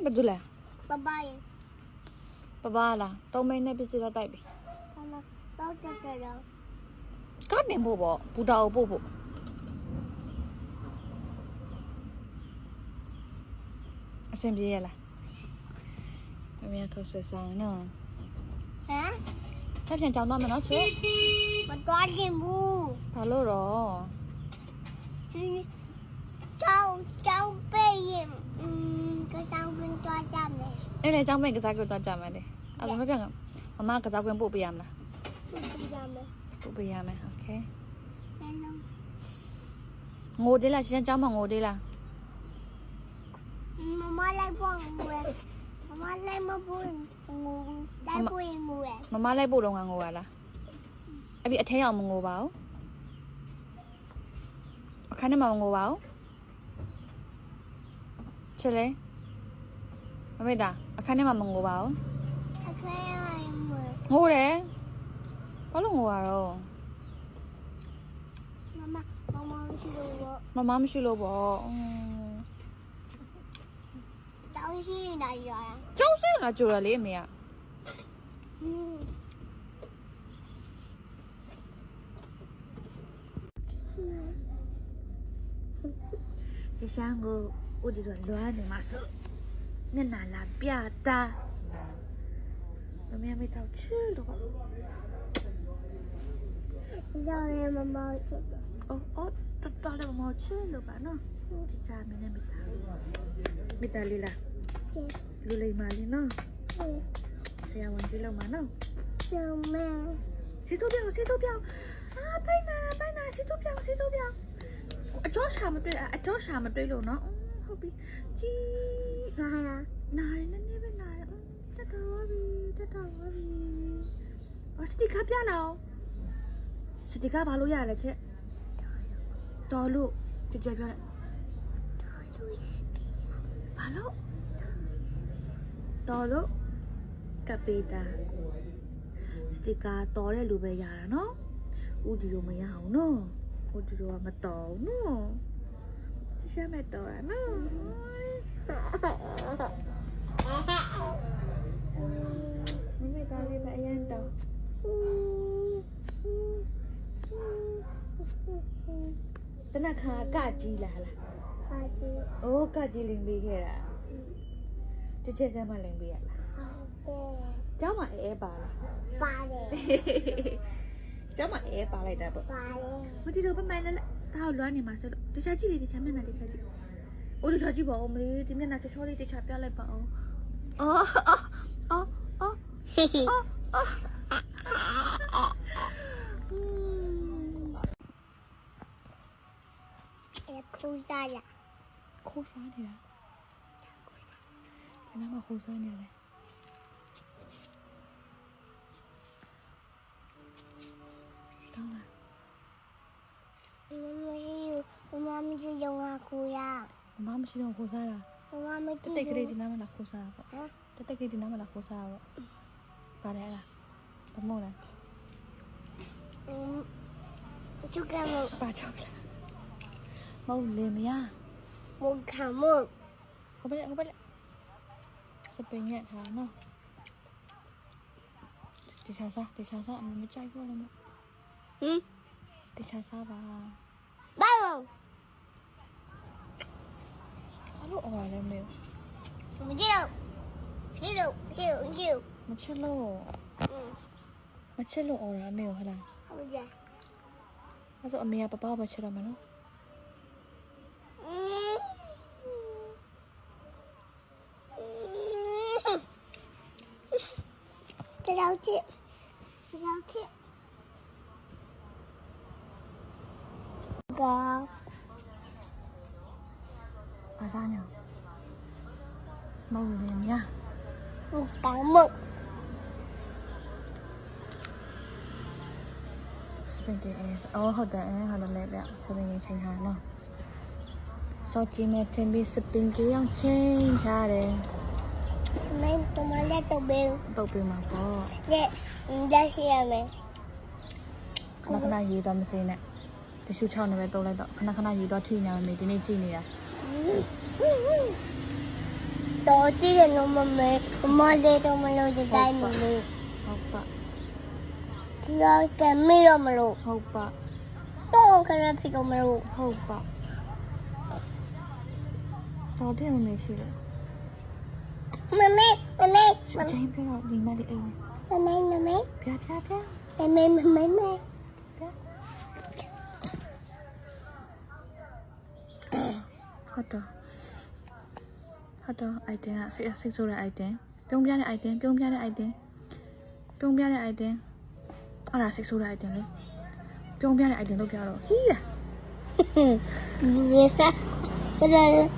betul lah. Bye. Baba lah. Tau main ni pisi dah type. Mama, tao cakap dah. Kan ni bobo, budau bobo. Asyik dia lah. Kami aku susah no. Hả? Sắp chàng cháu nó mà nó chứ. Mà toán gì mu? Hello rồi. Cháu bây cái sao bên toa chăm này. Đây là cháu mình cái sao tôi chạm này. À không biết không? Mama cái sao quên bộ bì am là. Bộ bì am này, ok. Ngồi đi là xin cháu mà ngồi đi là. Mama lại buồn ngồi. Mama lại mà buồn ngồi. Lại buồn ngồi. Mama lại bộ đâu ngồi là. Ai bị thấy ông ngồi báo. Khá nên mà ngồi báo. Chơi lấy. Mama biết à? Khá nên mà ngồi báo. Ngồi đấy. Có lúc ngồi rồi. Mama mới xíu bộ. Cháu xí này rồi. Cháu xí là chủ là lấy mẹ. Chị sang ngô ô đi đoàn loa này mà sợ nên là bia ta mà mẹ mới tao chứ đâu Giờ em mà mơ chứ. ô tao đâu mà chứ đâu bạn nó chị cha mẹ nên bị ta lì là lù lì mà lì nó xe hoàn chỉ lâu mà nó Chào mẹ. xe thu biao à bay nà xe thu biao chó xà màတွေ့လို့နော်ဟုတ်ပြီကြီးနားနည်းနည်းပဲနားတက်တော်ပါပြီစတိကပြလာအောင်စတိကဘာလို့ရလဲချက်တော်လို့ကြွပြောလိုက်ဘာလို့တော်လို့ကပေတာစတိကတော်တဲ့လူပဲရတာနော်ဦးဒီလိုမရအောင်နော်ဦးဒီလိုကမတော်ဘူးနော်ရှမ်းမဲ့တော်ရနော်မမေကလေးပဲအရင်တော့တနခါကကြီးလာလား Ba chị. အိုးကကြီးလင်းပေးခဲ့တာတစ်ချက်စမ်းမလင်းပေးရလားကျောင်းမှာအဲပါလား Ba đây. ကျောင်းမှာအဲပါလိုက်တာပေါ့ Ba đây. မဒီတော့ပမိုင်းလည်းဒါလွမ်းနေမှာဆိုတော့တခြားကြည့်လေတခြားမျက်နှာတခြားကြည့်အိုးတခြားကြည့်ပါဦးမလေးဒီမျက်နှာချောချောလေးတခြားပြလိုက်ပါအောင်အော် Em thu ra là. ခိုးစားနေတာဘယ်နာမှာခိုးစားနေလဲတောင်းလား Mama mới dùng aku ya. မမရှိတော့ခိုးစားတာ Mama mới တက်တက်ကလေးဒီနားမှာလာခိုးစားပေါ့တက်တက်ကလေးဒီနားမှာလာခိုးစားပေါ့ပါတယ်လားဘာမို့လဲ chú cái một ပါချောက်လားမဟုတ်လေမရ một khả một. ဟုတ်ပါလေစပင်းရက်ထားနော်တခြားစားအမမကြိုက်ဘူးလားမ တခြားစားပါ Bao. ဘာလို့အော်လဲမေ Không biết đâu. Chịu. မချစ်လို့အော်ရမေဟုတ်လား Không biết gì. အဲ့ဆိုအမေကပပပဲချစ်တော့မှာနော် Chị đâu chị. Có. ဘာစားညာမဟုတ်လေမရ Một cả một. စပင်းတေးအော်ဟုတ်တယ်လေဗျစပင်းကြီးချိန်ထားနော်စောကြည့်မဲ့တင်ပြီးစပင်းကြီးအောင်ချိန်ထားတယ် Mấy tụi mình ra tụi bill. ပုတ်ပေးမှာပေါ့ Ra xe mày. ခဏရေးတော့မစင်းနဲ့တ िश ူး6နဲ့ပဲတုံးလိုက်တော့ခဏရေးတော့ထိနေမယ်ဒီနေ့ကြည့်နေတာ တော်ကြည့်တယ်နော်မမေမလေးတော့မလို့ဒီတိုင်းမလို့ ဟုတ်ပါ ဒီတော့ကမေတော့မလို့ ဟုတ်ပါ တော့ခရဖြစ်တော့မလို့ ဟုတ်ပါတော်တယ်မရှိတယ် မမေမမေ အချင်းပြောတော့ဒီမလေးအိမ် မမေမမေ ပြပြပြ မမေမမေမ ဟုတ်တော့ item ကစိတ်ဆိုးတဲ့ item ပြုံးပြတဲ့ item ပြုံးပြတဲ့ item ပြုံးပြတဲ့ item အဲ့ဒါစိတ်ဆိုးတဲ့ item လေပြုံးပြတဲ့ item လုပ်ပြတော့ဟီးလား ဟင်း